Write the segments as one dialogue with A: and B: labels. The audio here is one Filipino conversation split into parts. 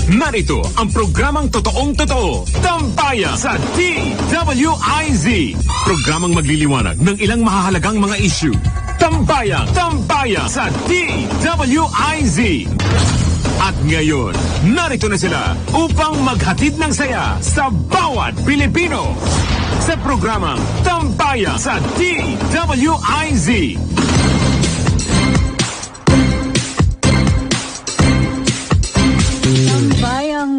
A: Narito ang programang totoong-totoo, Tambayan sa DWIZ. Programang magliliwanag ng ilang mahahalagang mga issue. Tambayan sa DWIZ. At ngayon, narito na sila upang maghatid ng saya sa bawat Pilipino. Sa programang Tambayan sa DWIZ.
B: Tambayang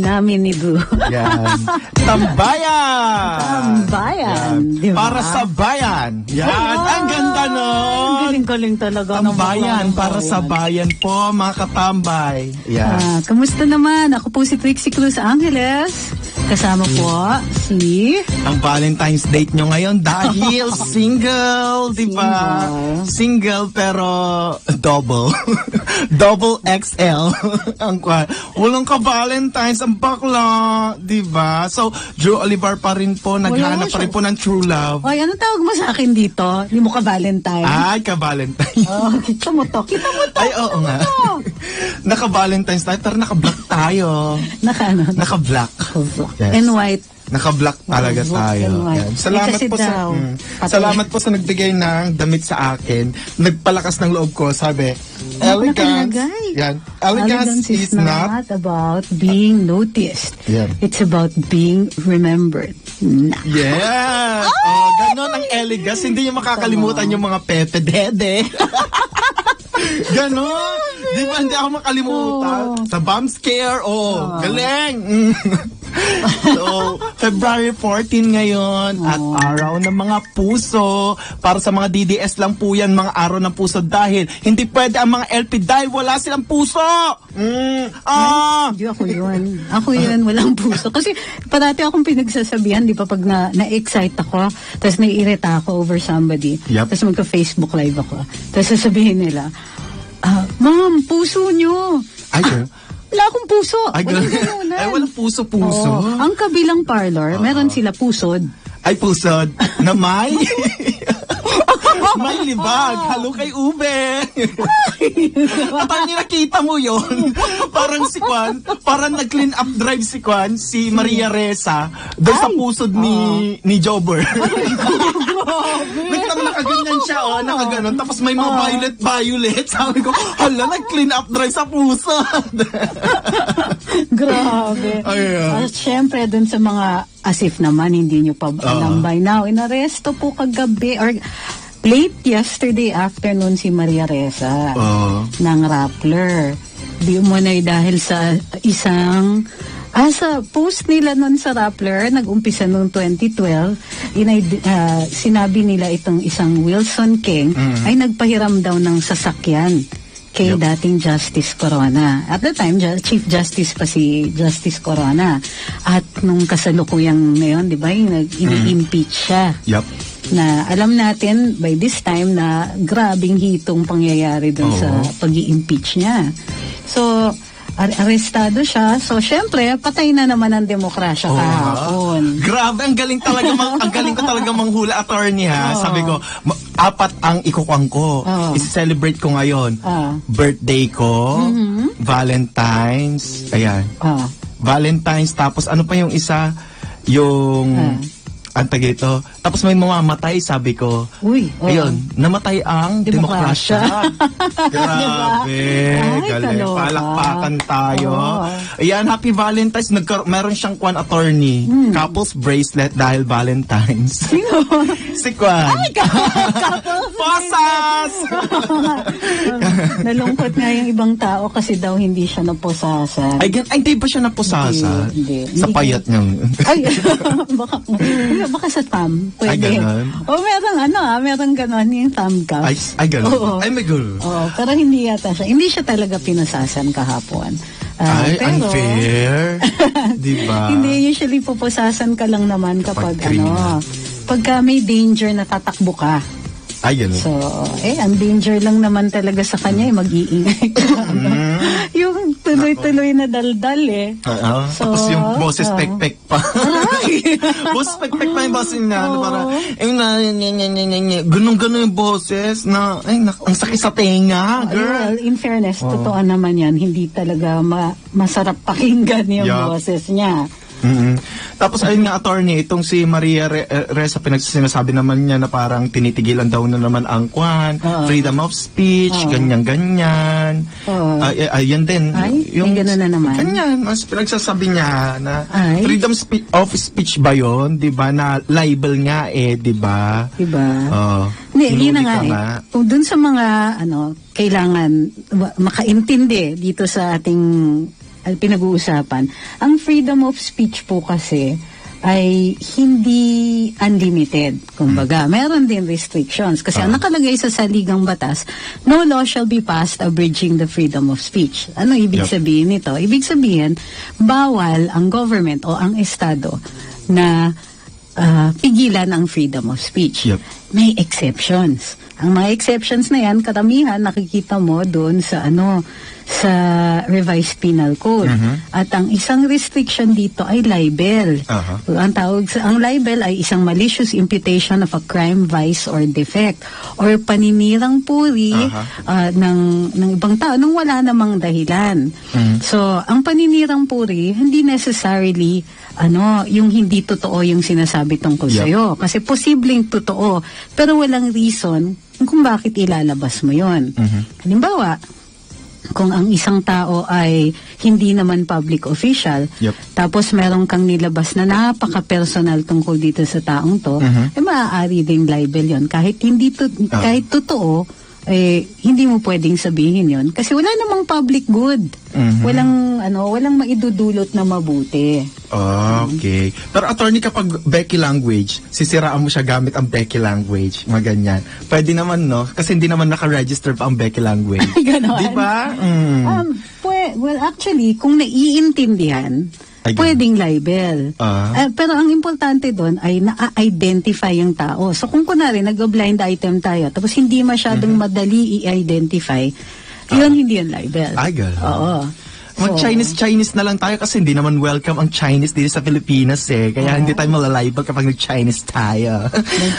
B: namin ni Boo.
C: Yan. Tambayan!
B: Tambayan.
C: Yan.
B: Diba?
C: Para sa bayan. Yan. Ang ganda nun.
B: Ang galing-galing talaga.
C: Tambayan. Para sa bayan po, mga katambay. Yan.
B: Kamusta naman? Ako po si Trixie Cruz Angeles. Kasama po si...
C: Ang Valentine's date nyo ngayon dahil single, di ba? Single pero double. Double XL. Ang walang ka-Valentine's ang bakla, di ba? So, Drew Olivar pa rin po, naghanap pa rin po ng true love.
B: Oy, anong tawag mo sa akin dito? Hindi mo ka-Valentine?
C: Ay, ka-Valentine.
B: Oh, kita mo to.
C: Ay, oo nga. Naka-Valentine's tayo, pero naka-black tayo.
B: Naka-black.
C: Naka-black. Yes.
B: And white.
C: Naka-black talaga tayo. Yan. Salamat po salamat po sa nagbigay ng damit sa akin. Nagpalakas ng loob ko, sabi, elegance. Yan. Elegance is not
B: about being noticed.
C: Yan.
B: It's about being remembered.
C: Yes. Oh, ganon ang elegance. Hindi yung makakalimutan yung mga pepe dede. Ganon. Di ba hindi ako makalimutan? Sa bomb scare, galing. So, February 14 ngayon at araw ng mga puso. Para sa mga DDS lang po yan, mga araw ng puso dahil hindi pwede ang mga LP dahil wala silang puso.
B: Hindi ako yun. Ako yun, walang puso. Kasi parati akong pinagsasabihan, di ba, pag na-excite ako, tapos naiirita ako over somebody, tapos magka-Facebook live ako, tapos sasabihin nila, Ma'am, puso nyo.
C: Ay,
B: wala akong puso.
C: Ay, walang puso-puso.
B: Ang kabilang parlor, meron sila pusod.
C: Ay, pusod. Na may? May libag. Halo kay ube. Parang nakita mo yon. Parang si Kwan, parang nag-clean up drive si Kwan, si Maria Reza, doon sa pusod ni Jobber. Nakaganyan siya, nakaganon. Tapos may mga violet. Sabi ko, hala, nag-clean up drive sa pusod.
B: Grabe. At syempre, dun sa mga asif naman, hindi nyo pa alam by now, inaresto po kagabi, or late yesterday afternoon si Maria Reza ng Rappler. Di umunay dahil sa isang sa post nila nun sa Rappler, nag-umpisa noong 2012, sinabi nila itong isang Wilson King ay nagpahiram daw ng sasakyan kay dating Justice Corona. At the time, Chief Justice pa si Justice Corona. At nung kasalukuyang ngayon, di ba, ini-impeach siya. Na alam natin by this time na grabing hitong pangyayari dun sa pag-i-impeach niya. So, arestado siya. So, syempre, patay na naman ang demokrasya kahapon.
C: Grabe, ang galing ko talaga manghula, attorney, ha. Sabi ko, 4 ang ikukwang ko. I-celebrate ko ngayon. Birthday ko, Valentine's, ayan. Valentine's, tapos ano pa yung isa? Yung... Antagito. Tapos may mamamatay, sabi ko. Ayun, namatay ang demokrasya. Grabe. Galing. Palakpakan tayo. Ayan, happy Valentine's. Meron siyang Kwan attorney. Couples bracelet dahil Valentine's.
B: Sino?
C: Si Kwan.
B: Ay, couples
C: Posas!
B: Nalungkot nga yung ibang tao kasi daw hindi siya naposasan.
C: Ay, hindi ba siya naposasan?
B: Hindi.
C: Sa payat niyang...
B: Ay, baka sa thumb. Pwede.
C: Ay, ganon?
B: Meron ganon yung thumb cuff.
C: Ay, ganon? Ay, may gulo.
B: Pero hindi yata siya. Hindi siya talaga pinasasan kahapon.
C: Ay,
B: pero,
C: unfair. Diba?
B: Hindi, usually pupusasan ka lang naman kapag pagka may danger na tatakbo ka.
C: Ay, gano'n.
B: So, ang danger lang naman talaga sa kanya, mag-iingay ka. Yung tuloy tuloy-tuloy na daldal eh.
C: Tapos yung boses pek-pek pa. Boses pek-pek pa yung boses niya. Parang, ganun-ganun yung boses na, ang sakit sa tenga, girl.
B: Well, in fairness, totoo naman yan. Hindi talaga masarap pakinggan yung boses niya.
C: Tapos ayun nga, attorney, itong si Maria Ressa, sinasabi naman niya na parang tinitigilan daw na naman ang freedom of speech, ganyan-ganyan. Ayun din.
B: Yung gano'n na naman.
C: Ganyan, mas pinagsasabi niya na freedom of speech ba yun? Diba? Na libel nga diba?
B: Diba? Yun na nga Kung dun sa mga, kailangan makaintindi dito sa ating pinag-uusapan. Ang freedom of speech po kasi ay hindi unlimited. Kumbaga, meron din restrictions. Kasi ang nakalagay sa saligang batas, no law shall be passed abridging the freedom of speech. Ano ibig sabihin nito? Ibig sabihin, bawal ang government o ang estado na pigilan ang freedom of speech. May exceptions. Ang mga exceptions na yan, karamihan nakikita mo doon sa sa revised penal code. At ang isang restriction dito ay libel. Ang libel ay isang malicious imputation of a crime, vice, or defect, or paninirang puri ng ibang tao nang wala namang dahilan. So, ang paninirang puri, hindi necessarily yung hindi totoo yung sinasabi tungkol sa'yo. Kasi posibleng totoo, pero walang reason kung bakit ilalabas mo yon. Halimbawa, kung ang isang tao ay hindi naman public official, tapos meron kang nilabas na napaka-personal tungkol dito sa taong to, maaari ding libel yon. Kahit kahit totoo, hindi mo pwedeng sabihin yon kasi wala namang public good. Walang maidudulot na mabuti.
C: Okay. Pero attorney, kapag Becky language, sisiraan mo siya gamit ang Becky language, ganyan. Pwede naman, no? Kasi hindi naman naka-register pa ang Becky language.
B: Ganon.
C: Di ba?
B: Well, actually, kung naiintindihan, pwedeng libel. Pero ang importante doon ay na-identify yung tao. So kung kunwari, nag-blind item tayo, tapos hindi masyadong madali i-identify, yun hindi yung libel.
C: Ay, gano'n.
B: Oo.
C: Mag-Chinese na lang tayo kasi hindi naman welcome ang Chinese dito sa Pilipinas hindi tayo malalibel kapag nag-Chinese tayo.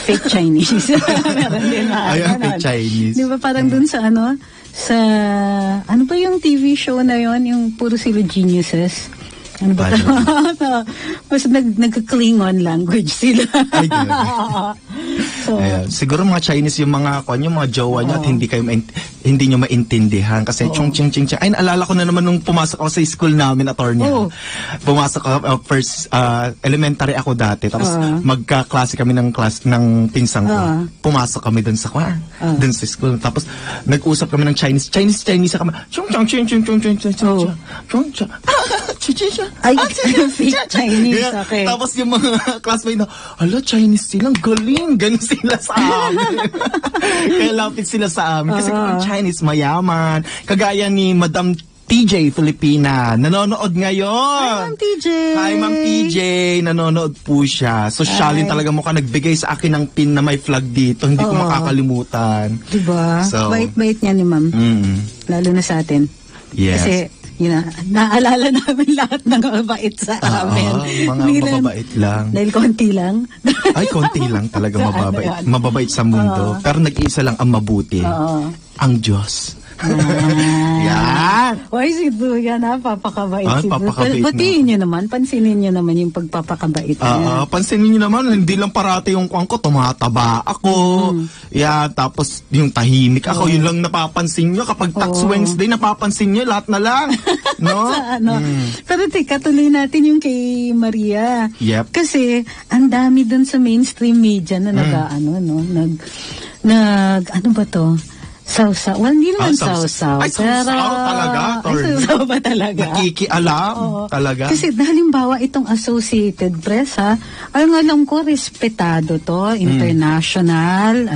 B: Fake Chinese. Meron din
C: fake Chinese.
B: Di ba parang dun sa sa ano ba yung TV show na yon, yung puro sila geniuses? Ano ba ito? Mas nagka-Klingon language sila.
C: Siguro mga Chinese yung mga jowa nyo at hindi nyo maintindihan kasi chung. Ay, naalala ko na naman nung pumasok ako sa school namin, attorney. Pumasok ako, first elementary ako dati, tapos magka-klase kami ng pinsang ko. Pumasok kami dun sa dun sa school. Tapos nag-usap kami ng Chinese kami. Chung.
B: Ay, fake Chinese, okay.
C: Tapos yung mga classmate na, Chinese silang galing. Ganun sila sa amin. Kaya lapit sila sa amin. Kasi kung Chinese, mayaman. Kagaya ni Madam TJ Filipina. Nanonood ngayon.
B: Hi, Ma'am TJ.
C: Hi, Ma'am TJ. Nanonood po siya. Sosyalin talaga mukha. Nagbigay sa akin ng pin na may flag dito. Hindi ko makakalimutan.
B: Diba? So, bait-bait niya ni Ma'am. Lalo na sa atin.
C: Yes.
B: Kasi, naalala namin lahat ng mabait sa amin.
C: Mga mababait lang.
B: Dahil konti lang.
C: Ay, konti lang talaga mababait. Mababait sa mundo. Pero nag-iisa lang ang mabuti. Ang Diyos. Yan.
B: Uy, si Duya napapakabait si Duya. Batiin niyo naman, pansinin niyo naman yung pagpapakabait niya.
C: Pansinin niyo naman, hindi lang parati yung ko, tumataba ako. Tapos yung tahimik ako, yun lang napapansin niyo. Kapag Tax Wednesday, napapansin niyo, lahat na lang. No?
B: Pero teka, tuloy natin yung kay Maria.
C: Yep.
B: Kasi, ang dami dun sa mainstream media na ano ba to? Sausaw. Well, hindi naman sausaw.
C: Ay, sausaw talaga.
B: Ay, sausaw ba talaga?
C: Nakikialam talaga.
B: Kasi halimbawa itong Associated Press, ang alam ko, respetado to, international,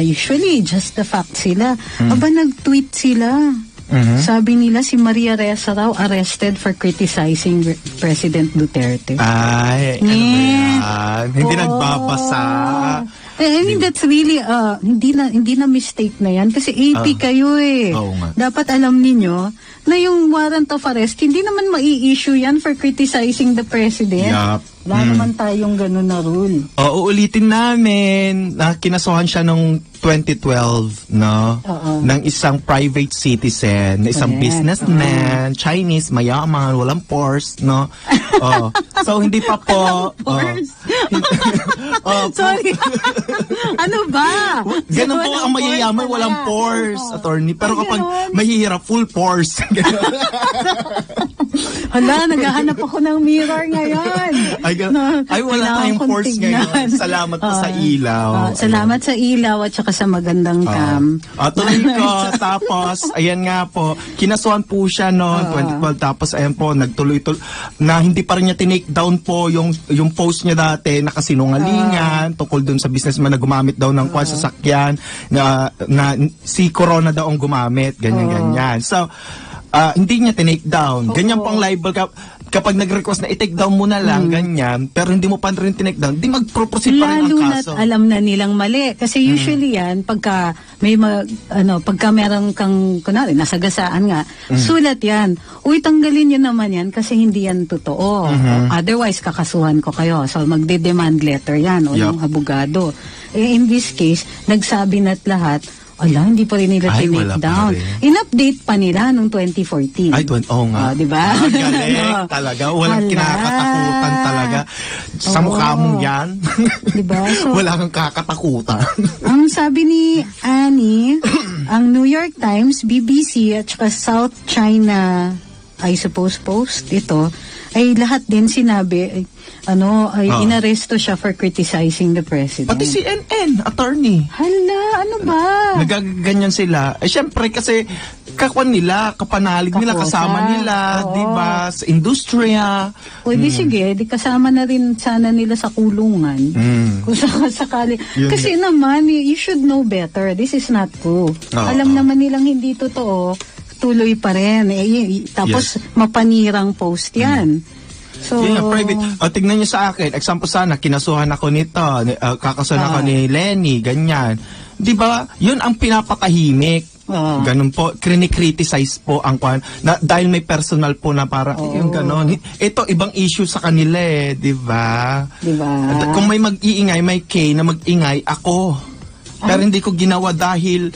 B: usually just the fact sila. Aba, nag-tweet sila. Sabi nila si Maria Ressa raw arrested for criticizing President Duterte.
C: Ay, ano ba yan? Hindi nagbabasa.
B: I mean, that's really, hindi na mistake na yan. Kasi AP kayo eh. Dapat alam ninyo na yung warrant of arrest, hindi naman mai-issue yan for criticizing the president. Wala naman tayong ganun na rule.
C: Uulitin namin na kinasuhan siya nung 2012, no? Ng isang private citizen, isang businessman, Chinese, mayaman, walang pores, no? So, hindi pa po.
B: Sorry. Ano ba?
C: Ganun po ang mayayaman, walang pores, attorney. Pero kapag mahihirap, full pores.
B: Hala, naghahanap ako ng mirror ngayon.
C: Ay, wala tayong pores ngayon. Salamat po sa ilaw.
B: Salamat sa ilaw at saka sa magandang cam.
C: Tuloy ko. Tapos, ayan nga po, kinasuhan po siya noon, 2012. Tapos, ayan po, nagtuloy-tuloy, na hindi pa rin niya tinake down po yung post niya dati na kasinungalingan, tungkol dun sa businessman na gumamit daw ng kwan sasakyan, na si Corona daw ang gumamit, ganyan-ganyan. So, hindi niya tinake down. Ganyan pang libel kapag nag-request na i-take down mo na lang, ganyan, pero hindi mo pa rin tinake down, di mag-proceed pa rin ang kaso.
B: Lalo na alam na nilang mali. Kasi usually yan, pagka meron kang, kunwari, nasagasaan nga, sulat yan. Uy, tanggalin nyo naman yan kasi hindi yan totoo. Otherwise, kakasuhan ko kayo. So, magde-demand letter yan o yung abogado. In this case, nagsabi na't lahat, hindi pa rin nila tinake down. In-update pa nila noong 2014.
C: Nga.
B: Diba?
C: Galing talaga. Walang kinakatakutan talaga. Sa mukha mong yan.
B: Diba? So,
C: wala kang kakatakutan.
B: Ang sabi ni Annie, ang New York Times, BBC, at saka South China, I suppose, Post, ito, ay lahat din sinabi, inaresto siya for criticizing the president.
C: Pati si CNN, attorney.
B: Hala, ano ba?
C: Nagaganyan sila. Siyempre kasi kakwan nila, kapanalig nila, kasama nila, di ba, sa industriya.
B: Pwede sige, di kasama na rin sana nila sa kulungan. Kung sakali. Kasi naman, you should know better. This is not true. Alam naman nilang hindi totoo. Tuloy pa rin. Tapos, mapanirang post yan. So,
C: private. Tignan niyo sa akin. Example sana, kinasuhan ako nito. Kakasuhan ako ni Lenny. Ganyan. Di ba? Yun ang pinapatahimik. Ganun po. Criticize po ang kwan. Dahil may personal po na para, yung ganon. Ito, ibang issue sa kanila eh. Di ba? Kung may mag-iingay, may K na mag-ingay, ako. Pero hindi ko ginawa dahil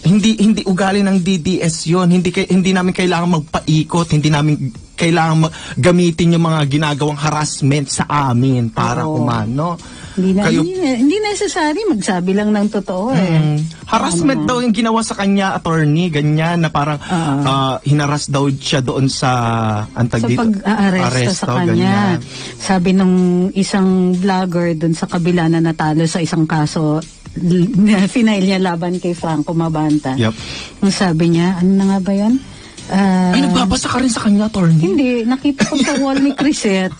C: hindi ugali ng DDS yon. Hindi namin kailangan magpaikot, hindi namin kailangan gamitin yung mga ginagawang harassment sa amin para umano.
B: Hindi necessary magsabi lang ng totoo eh.
C: Harassment daw yung ginawa sa kanya, attorney, ganyan na parang hinaras daw siya doon sa
B: pag-aaresto sa kanya. Ganyan. Sabi nung isang vlogger doon sa kabila na natalo sa isang kaso, final niya laban kay Franco Mabanta. Ang sabi niya, ano na nga ba yan?
C: Nagbabasa ka rin sa kanya, attorney?
B: Hindi, nakita ko sa wall ni Crisette.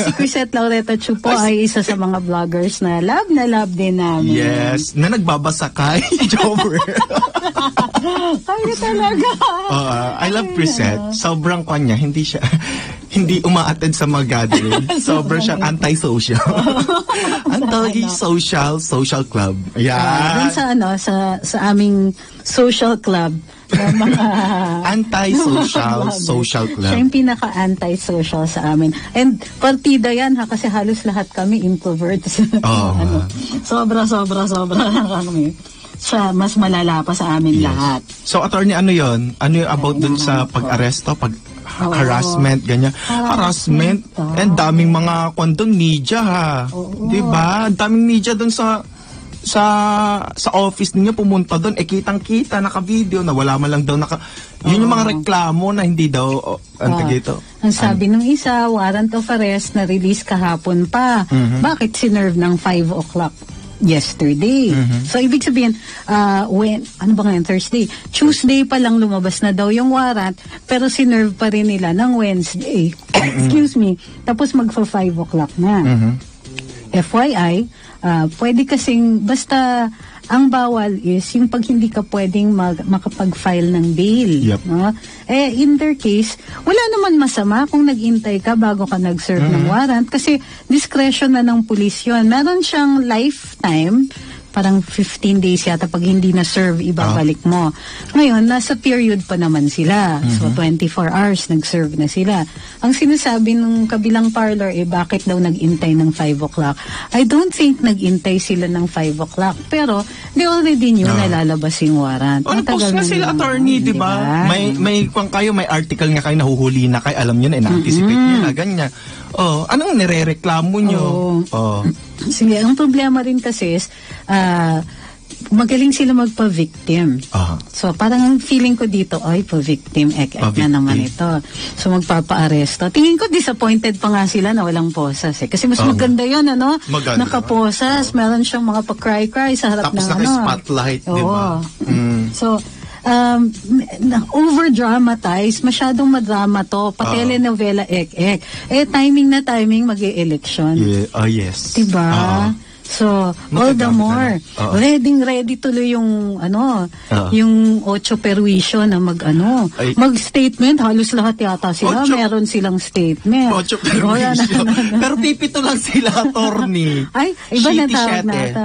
B: Si Crisette Laureta Chupo ay isa sa mga vloggers na love din namin.
C: Yes, na nagbabasa kay Jover.
B: Kaya talaga.
C: I love Crisette. Sobrang kanya, hindi uma-attend sa mga gathering. Sobrang siyang anti-social. Anti-social club.
B: Dun sa aming social club, mga
C: anti-social social club.
B: Siya yung pinaka-anti-social sa amin. And partida yan kasi halos lahat kami introverts. Sobra na kami. Siya mas malala pa sa amin lahat.
C: So attorney, ano yon? Ano yung about dun sa pag-aresto, harassment, ganyan. Harassment, and daming mga media ha. Diba? Daming media dun sa office ninyo, pumunta doon, kitang-kita, naka-video, na wala man lang daw yun yung mga reklamo na hindi daw,
B: ang sabi ng isa, warrant of arrest na release kahapon pa. Bakit sinerve ng 5 o'clock yesterday? So, ibig sabihin, ano ba ngayon, Thursday? Tuesday pa lang lumabas na daw yung warrant, pero sinerve pa rin nila ng Wednesday. Excuse me. Tapos magfa-5 o'clock na. FYI, pwede kasing basta ang bawal is yung pag hindi ka pwedeng makapag-file ng bail.
C: Yep.
B: No? In their case, wala naman masama kung nag-intay ka bago ka nag-serve ng warrant kasi discretion na ng pulis yun. Meron siyang lifetime, parang 15 days yata pag hindi na-serve, ibabalik mo. Ngayon, nasa period pa naman sila. So, 24 hours nag-serve na sila. Ang sinasabi ng kabilang parlor, bakit daw nag-intay ng 5 o'clock? I don't think nag-intay sila ng 5 o'clock. Pero, they already knew na lalabas yung warrant.
C: Nag-post nga sila, attorney, di ba? May article nga kayo, nahuhuli na kayo, alam nyo na, ina-anticipate nyo na, ganyan. Anong nirereklamo nyo?
B: Sige, ang problema rin kasi is, magaling sila magpa-victim. So, parang ang feeling ko dito, pa-victim, na naman ito. So, magpapa-aresto. Tingin ko, disappointed pa nga sila na walang posas eh. Kasi mas maganda yun, ano?
C: Maganda.
B: Nakaposas, meron siyang mga pa-cry-cry sa harap ng
C: Tapos naka-spotlight, di ba?
B: So, over-dramatized, masyadong madrama to, pa-telenovela timing na timing mag-e-election.
C: Yes.
B: Diba? So, all the more, ready tuloy yung, yung 8 perwisyo na mag-statement, halos lahat yata sila, meron silang statement.
C: 8 perwisyo. Pero pipito lang sila, attorney.
B: Ay, iba na tawag nata.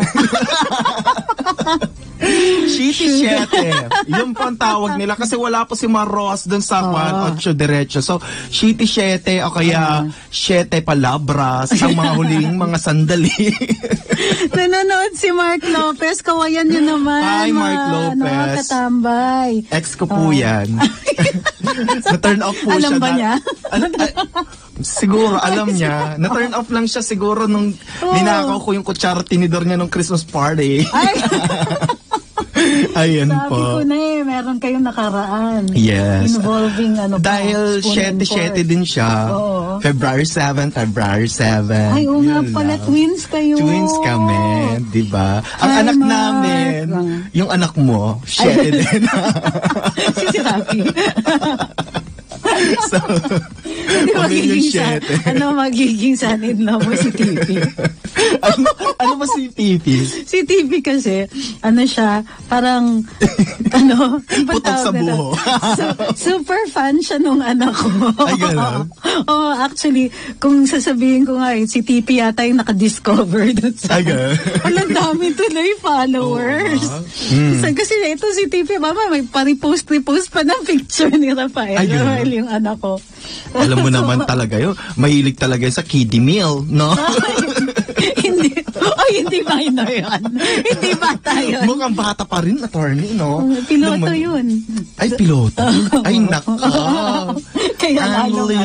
C: Shitty 7. Yun po ang tawag nila kasi wala po si Maros dun sa 8 diretso. So, Shitty 7 o kaya 7 palabras ang mga huling mga sandali.
B: Nanonood si Mark Lopez. Kawayan niyo naman.
C: Hi, Mark Lopez.
B: Katambay.
C: Ex ko po yan. Na-turn off po
B: alam
C: siya.
B: Alam ba niya?
C: Siguro, alam niya. Na-turn off lang siya siguro nung ninakaw ko yung kutsara tinidor niya nung Christmas party.
B: Ay!
C: Ayan
B: Sabi
C: po.
B: ko na meron kayong nakaraan.
C: Yes.
B: Involving
C: dahil 7-7 din siya. February 7.
B: Ay, nga pala, twins kayo.
C: Twins kami, di ba? Ang anak namin, yung anak mo, 7 din.
B: Si Rafi.
C: So,
B: magiging son-in-law mo si Tipi?
C: ano ba si Tipi?
B: Si Tipi kasi, siya, parang,
C: putok sa buho.
B: Super fan siya nung anak ko.
C: Ay, gano'n?
B: Actually, kung sasabihin ko nga, si Tipi yata yung nakadiscover doon sa...
C: Ay, gano'n?
B: Alam dami tuloy followers. Kasi ito si Tipi, mama, may pa-repost pa ng picture ni Rafael. Yung anak ko.
C: Alam mo naman talaga yun. Mahilig talaga sa kiddie meal, no?
B: Hindi minor yan. Hindi bata yun.
C: Mukhang bata pa rin, attorney, no?
B: Piloto yun.
C: Ay, piloto? Ay, nako.
B: Kaya lalong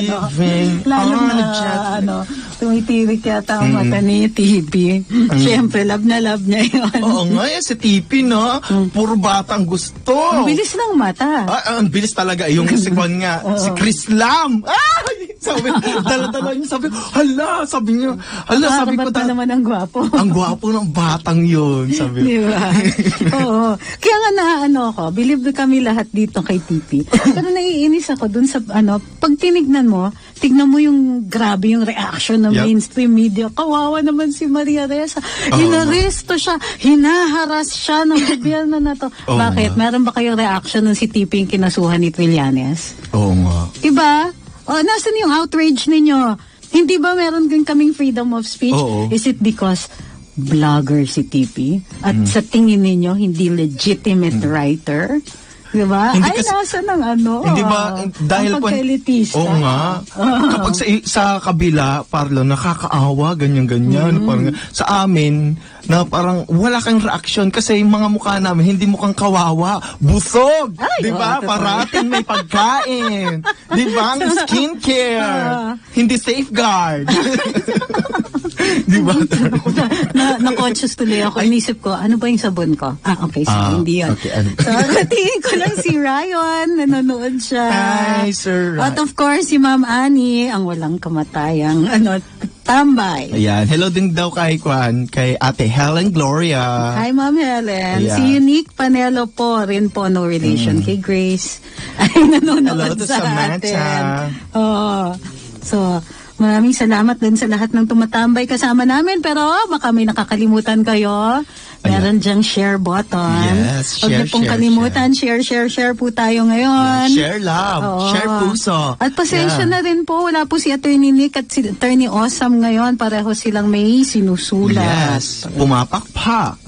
B: tumitirik yata ang mata ni Tipi. Siyempre, love na love niya yun.
C: Oo nga, si Tipi, no? Puro bata ang gusto.
B: Ang bilis ng mata.
C: Ang bilis talaga. Yung si Juan nga, si Chris Lam. Sabi, dala-dala niya, sabi niya, sabi ko,
B: naman ang gwapo.
C: Ang gwapo ng batang yun, sabi.
B: Diba? Oo. Kaya nga ako, believe na kami lahat dito kay Tipi. Pero naiinis ako dun sa, pag tignan mo yung grabe yung reaction ng mainstream media. Kawawa naman si Maria Ressa. Inaresto siya, hinaharas siya ng gobyerno na to. Bakit? Meron ba kayong reaction nung si Tipi yung kinasuhan ni Trillanes?
C: Oo nga.
B: Diba? Nasaan yung outrage ninyo? Hindi ba meron din kaming freedom of speech? Is it because vlogger si Tipi? At sa tingin ninyo, hindi legitimate writer? Diba? Nasa ng
C: Hindi ba, dahil
B: ang pagka-elitista.
C: Oo nga. Kapag sa kabila, nakakaawa, ganyan-ganyan. Parang, sa amin, na parang wala kang reaksyon kasi yung mga mukha namin hindi mukhang kawawa, busog, di ba? Parating may pagkain, di ba? Ang skincare, hindi safeguard. Di ba?
B: Na-conscious tuloy ako. Inisip ko, ano ba yung sabon ko? Okay, so hindi yun.
C: Okay,
B: so, tingin ko lang si Ryan, nanonood siya.
C: Hi, Sir Ryan.
B: At of course, si Ma'am Annie, ang walang kamatayang, tambay.
C: Ayan. Hello din daw kay Ate Helen Gloria.
B: Hi, Ma'am Helen.
C: Ayan.
B: Si Unique Panelo po, rin po, no relation kay Grace. Ay, nanonood
C: hello to
B: sa
C: Samantha.
B: atin. So, Maraming salamat din sa lahat ng tumatambay kasama namin. Pero baka may nakakalimutan kayo. Meron dyang share button.
C: Yes,
B: Huwag niyo pong kalimutan. Share po tayo ngayon.
C: Share love. Oo. Share puso.
B: At pasensya na rin po. Wala po si Attorney Nick at si Attorney Awesome ngayon. Pareho silang may sinusulat.
C: Yes. Pumapakpak.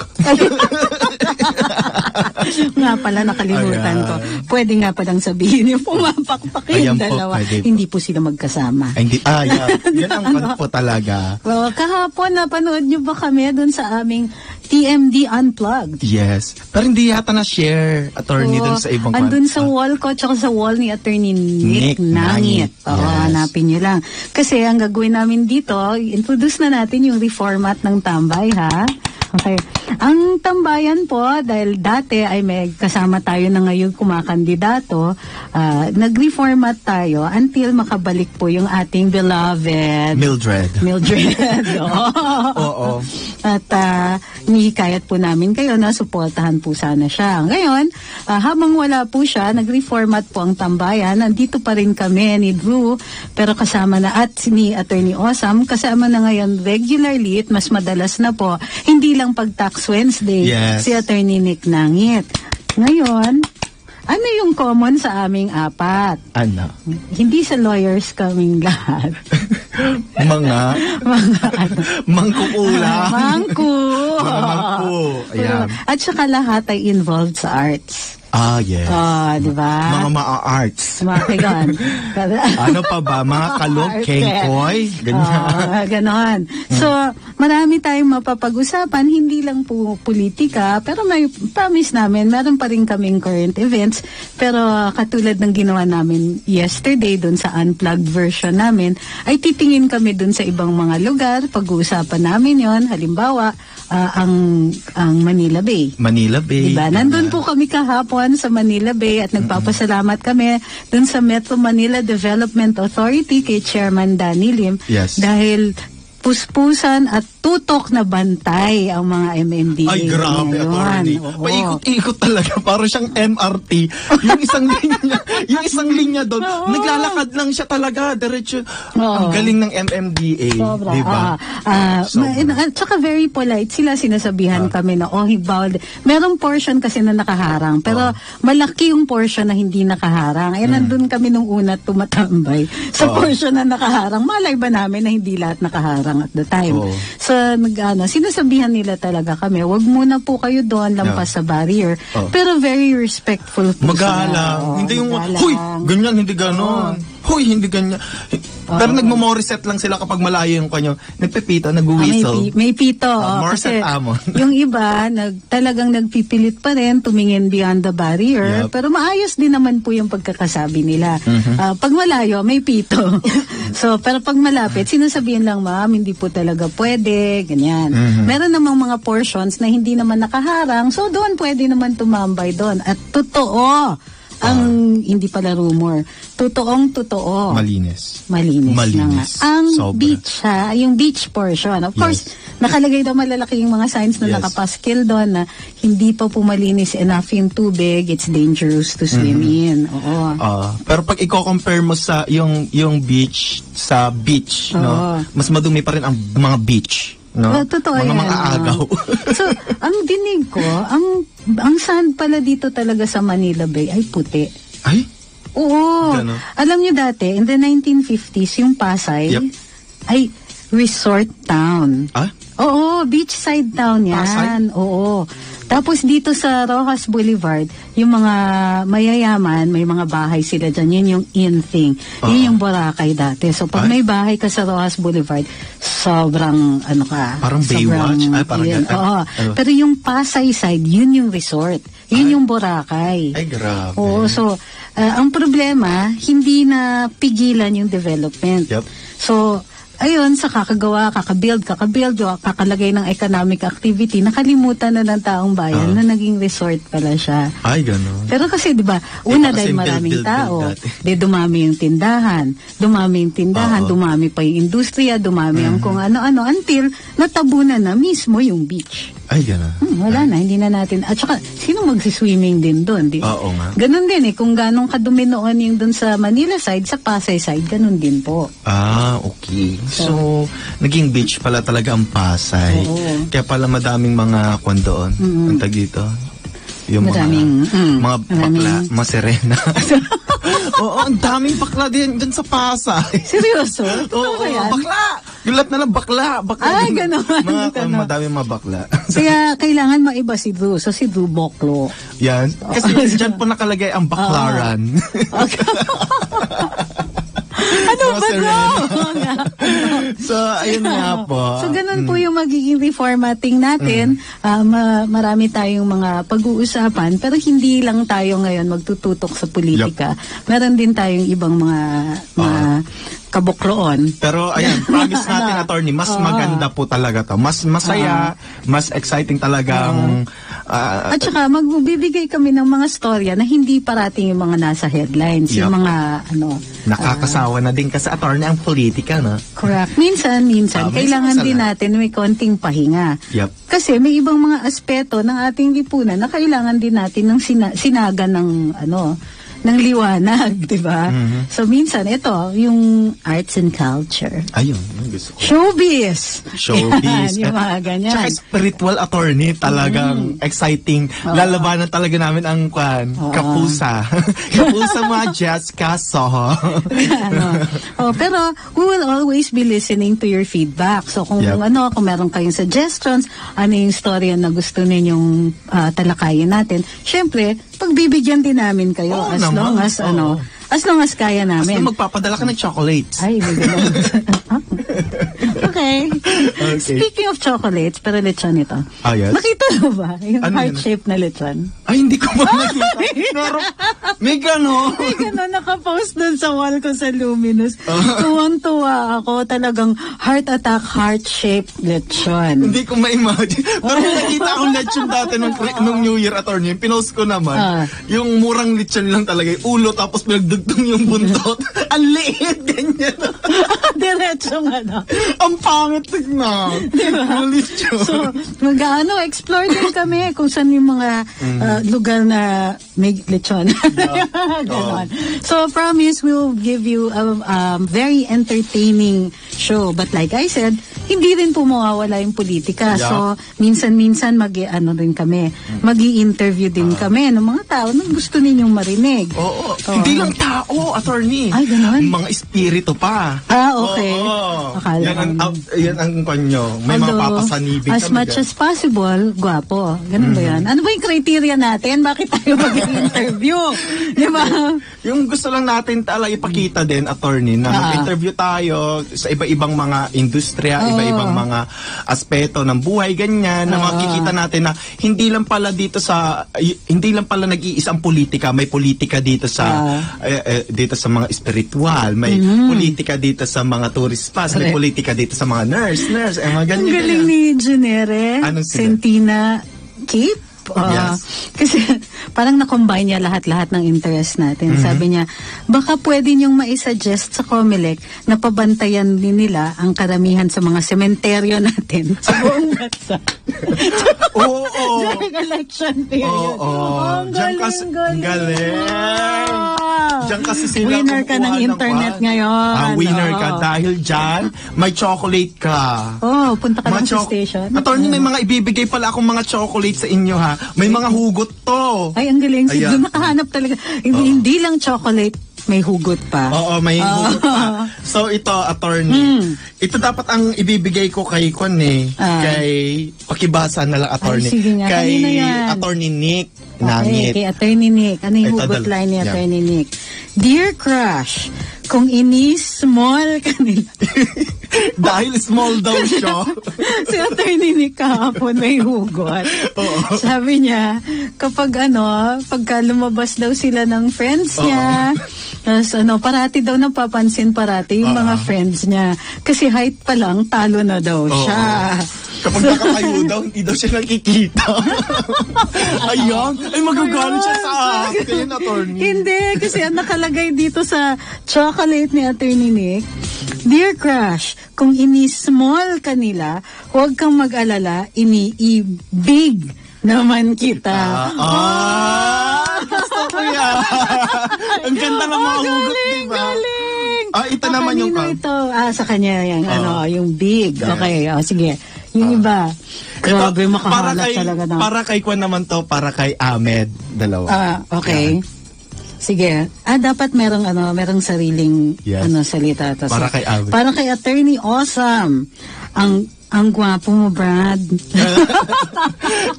B: Nga pala, nakalimutan ko. Pwede nga palang sabihin yung pumapakpak yung dalawa. Hindi po sila magkasama.
C: Yan ang po talaga.
B: Well, kahapon, napanood nyo ba kami dun sa aming TMD Unplugged?
C: Yes. Pero hindi yata na-share, Attorney, dun sa ibang
B: andun sa wall ko, tsaka sa wall ni Attorney Nick Nangit. Hanapin nyo lang. Kasi ang gagawin namin dito, introduce na natin yung reformat ng tambay, ha? Okay. Ang tambayan po, dahil dati ay may kasama tayo na ngayon kumakandidato, nag-reformat tayo until makabalik po yung ating beloved
C: Mildred.
B: Oo. At nihikayat po namin kayo na suportahan po sana siya. Ngayon, habang wala po siya, nag-reformat po ang tambayan. Nandito pa rin kami ni Drew, pero kasama na at ni Attorney Awesome, kasama na ngayon regularly at mas madalas na po, hindi lang pag Tax Wednesday, si Attorney Nick Nangit. Ngayon, ano yung common sa aming apat?
C: Ano?
B: Hindi sa lawyers kaming lahat.
C: Mangkukulang.
B: Mangku.
C: Ayan.
B: At saka lahat ay involved sa arts.
C: Yes.
B: Di ba?
C: Mga maa-arts.
B: Ano
C: pa ba? Mga kalog, kengkoy? Ganyan.
B: Ganon. So, marami tayong mapapag-usapan, hindi lang po politika, pero may promise namin, meron pa rin kaming current events, pero katulad ng ginawa namin yesterday dun sa unplugged version namin, ay titingin kami dun sa ibang mga lugar, pag-uusapan namin yon. Halimbawa, ang Manila Bay. Diba? Nandun po kami kahapon sa Manila Bay at nagpapasalamat kami dun sa Metro Manila Development Authority kay Chairman Danny Lim dahil puspusan at tutok na bantay ang mga MMDA.
C: Ay, grabe, Attorney. Paikot-ikot talaga. Parang siyang MRT. yung isang linya doon, naglalakad lang siya talaga. Diretso. Ang galing ng MMDA.
B: Sobra.
C: Diba?
B: At saka very polite. Sila sinasabihan kami na, merong portion kasi na nakaharang. Pero malaki yung portion na hindi nakaharang. Nandun kami nung una tumatambay. Sa portion na nakaharang, malay ba namin na hindi lahat nakaharang at the time. So, sinasabihan nila talaga kami, wag muna po kayo doon, lampas sa barrier. Pero very respectful po.
C: Magalang. Hindi yung, huy, ganyan, hindi ganon. Huy, hindi ganyan. Pero nagmo-reset lang sila kapag malayo yung kanyo. Nagpipito, nag-whistle.
B: May pito.
C: Morset amon.
B: Yung iba, talagang nagpipilit pa rin, tumingin beyond the barrier. Pero maayos din naman po yung pagkakasabi nila. Pag malayo, may pito. Pero pag malapit, sinasabihin lang, ma'am, hindi po talaga pwede, ganyan. Meron namang mga portions na hindi naman nakaharang, so doon pwede naman tumambay doon. At totoo, hindi pala rumor. Totoong-totoo.
C: Malinis.
B: Ang beach, yung beach portion. Of course, nakalagay daw malalaki yung mga signs na nakapaskil doon na hindi pa po malinis enough yung tubig, it's dangerous to swim in.
C: Pero pag i-compare mo sa yung beach sa beach, no? Mas madumi pa rin ang mga beach. No?
B: Totoo
C: mga agaw.
B: So, ang dinig ko, ang sand pala dito talaga sa Manila Bay ay puti.
C: Ay?
B: Oo. Alam niyo dati, in the 1950s, yung Pasay ay resort town. Oo, beachside town yan. Pasay? Oo. Tapos dito sa Rojas Boulevard, yung mga mayayaman, may mga bahay sila dyan. Yun yung in thing. Yun yung Boracay dati. So pag may bahay ka sa Rojas Boulevard, sobrang
C: parang Baywatch?
B: Pero yung Pasay side, yun yung resort. Yun yung Boracay.
C: Ay, grabe.
B: Oo, so ang problema, hindi na pigilan yung development. So, ayun, sa kakabuild, kakalagay ng economic activity, nakalimutan na ng taong bayan na naging resort pala siya.
C: Ay, gano'n.
B: Pero kasi, di ba, una dahil maraming tao, dumami yung tindahan, dumami pa yung industriya, dumami ang kung ano-ano, until natabunan na mismo yung beach.
C: Ay, gano'n.
B: Wala na, hindi na natin. At saka, sino magsiswimming din doon?
C: Oo nga.
B: Ganon din kung ganong kadumi noon yung doon sa Manila side, sa Pasay side, ganon din po.
C: Okay. So, naging beach pala talaga ang Pasay.
B: Oo.
C: Kaya pala madaming mga kwan doon. Ang tag dito. Yung
B: Maraming,
C: mga bakla, mga sirena. Oo, ang daming bakla din dun sa Pasay.
B: Seryoso?
C: Oo,
B: yan?
C: bakla! Gulat na lang, bakla.
B: Ay, gano'n.
C: Madaming mga bakla.
B: Kaya kailangan maiba si Drew. So, si Drew Boklo.
C: Yan. Kasi dyan po nakalagay ang baklaran.
B: Okay. Ano ba ito?
C: So, ayun nga po.
B: So, ganun po yung magiging reformatting natin. Marami tayong mga pag-uusapan, pero hindi lang tayo ngayon magtututok sa politika. Meron din tayong ibang mga kabukloon.
C: Pero ayan, promise natin, attorney, mas maganda po talaga to. Mas masaya, mas exciting talagang...
B: At saka, magbibigay kami ng mga storya na hindi parating yung mga nasa headlines. Yung mga,
C: nakakasawa na din kasi, attorney, ang politika, no?
B: Correct. Minsan, kailangan din natin may konting pahinga.
C: Yep.
B: Kasi may ibang mga aspeto ng ating lipunan na kailangan din natin ng sinaga ng ng liwanag, di ba? So minsan ito, yung arts and culture.
C: Ayun, gusto ko.
B: Showbiz.
C: Showbiz.
B: Yan, yung mga ganyan.
C: Tsaka spiritual attorney, talagang exciting. Lalabanan talaga namin ang kapusa. Kapusa mga jazz kaso.
B: Pero we will always be listening to your feedback. So kung kung meron kayong suggestions, ano yung storya na gusto ninyong talakayin natin, syempre, pagbibigyan din namin kayo as long as kaya namin.
C: Basta magpapadala ka ng chocolates.
B: Ay, may ganun. Okay. Speaking of chocolates, pero lechon ito.
C: Yes.
B: Nakita mo ba? Yung heart-shaped na lechon.
C: Ay, hindi ko ba nakita. May gano'n.
B: May gano'n. Nakapost dun sa wall ko sa Luminous. Tuwang-tuwa ako. Talagang heart attack, heart-shaped lechon.
C: Hindi ko ma-imagine. Pero nakita akong lechon dati nung New Year, attorney. Pinost ko naman. Yung murang lechon lang talaga. Ulo, tapos pinagdugtong yung buntot. Ang liit, ganyan.
B: Diretso nga na.
C: Ang pangit tignan.
B: Diba? So, explore din kami kung saan yung mga lugar na may lechon. So, promise we'll give you a very entertaining show. But like I said, hindi rin po mawawala yung politika. So, minsan-minsan rin kami. Mag-i-interview din kami ng mga tao na gusto ninyong marinig.
C: Oo. Hindi lang tao, attorney.
B: Ay, gano'n?
C: Mga espiritu pa.
B: Okay.
C: Yan ang kanyo. May mga papasanibig.
B: As much as possible, gwapo. Ganun ba yan? Ano ba yung criteria natin? Bakit tayo mag-interview? Di ba?
C: Yung gusto lang natin ipakita din, attorney, na mag-interview tayo sa iba-ibang mga industriya, iba-ibang mga aspeto ng buhay, ganyan, na makikita natin na hindi lang pala nag-iisang politika, may politika dito sa mga espiritual, may politika dito sa mga tourist pass, may politika dito sa mga nurse, mga ganyan.
B: Ang galing ni Junere, Sentina Cape. Kasi parang na-combine niya lahat-lahat ng interest natin. Sabi niya, baka pwede niyong maisuggest sa Comelec na pabantayan din nila ang karamihan sa mga sementeryo natin sa buong bansa. During election period. Ang galing.
C: Diyan kasi sila
B: winner ka ng internet ngayon.
C: Winner ka dahil dyan, may chocolate ka.
B: Punta ka lang sa station.
C: Attorney, may mga ibibigay pala akong mga chocolate sa inyo, ha? May mga hugot to.
B: Ay, ang galing. Siguro nakahanap talaga. Hindi lang chocolate, may hugot pa.
C: Oo, may hugot pa. So, ito, attorney. Ito dapat ang ibibigay ko kay kay pakibasa na lang, attorney.
B: Ay, sige nga.
C: Kay attorney Nick Nangit.
B: Kay attorney Nick. Ano yung hugot line ni attorney Nick? Dear Crush, kung ini-small ka nila.
C: Dahil small daw siya.
B: Si attorney Nick kahapon may hugot. Sabi niya, kapag pagka lumabas daw sila ng friends niya, tapos parati daw napapansin parati yung mga friends niya. Kasi height pa lang, talo na daw siya.
C: Kapag nakatayo daw, hindi daw siya nakikita. Ayan. Ay, magagalit siya sa akin, attorney.
B: Hindi, kasi ang nakalagay dito sa chocolate ni attorney Nick, Dear Crush, kung ini-small ka nila, huwag kang mag-alala, ini-big naman kita.
C: Gusto ko yan. Ang ganda ng mga hugot, diba?
B: Galing!
C: Ito naman yung
B: ito? Sa kanya yan, yung big. Yeah. Okay, sige. Yung iba. Grabe, makahalat talaga na.
C: Para kay Kwan naman to, para kay Ahmed. Dalawa.
B: Okay. Yeah. Sige. Dapat merong sariling salita.
C: Para kay Ahmed.
B: Para kay Attorney Awesome. Ang gwapo mo, Brad.